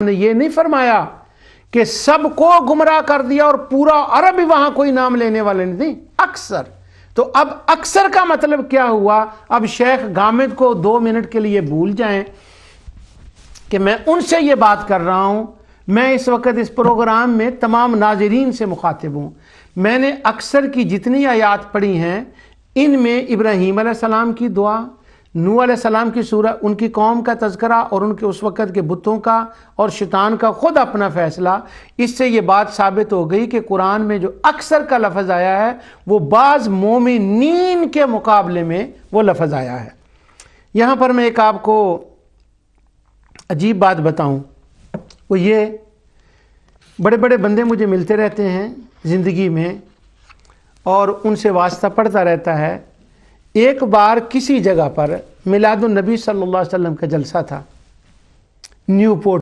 ने ये नहीं फरमाया कि सबको गुमराह कर दिया और पूरा अरब भी वहां कोई नाम लेने वाले नहीं, अक्सर। तो अब अक्सर का मतलब क्या हुआ? अब शेख गामिद को 2 मिनट के लिए भूल जाएं कि मैं उनसे ये बात कर रहा हूं। मैं इस वक्त इस प्रोग्राम में तमाम नाजरीन से मुखातिब हूं। मैंने अक्सर की जितनी आयात पढ़ी हैं, इनमें इब्राहीम अलैहिस्सलाम की दुआ, नूह अलैहिस्सलाम की सूरत, उनकी कौम का तज़किरा और उनके उस वक़्त के बुतों का और शैतान का ख़ुद अपना फ़ैसला, इससे ये बात साबित हो गई कि कुरान में जो अक्सर का लफ्ज़ आया है वो बाज़ मोमिनीन के मुकाबले में वो लफ्ज़ आया है। यहाँ पर मैं एक आपको अजीब बात बताऊँ, वो ये बड़े बड़े बंदे मुझे मिलते रहते हैं ज़िंदगी में और उनसे वास्ता पड़ता रहता है। एक बार किसी जगह पर मिलादुन नबी सल्लल्लाहु अलैहि वसल्लम का जलसा था न्यूपोर्ट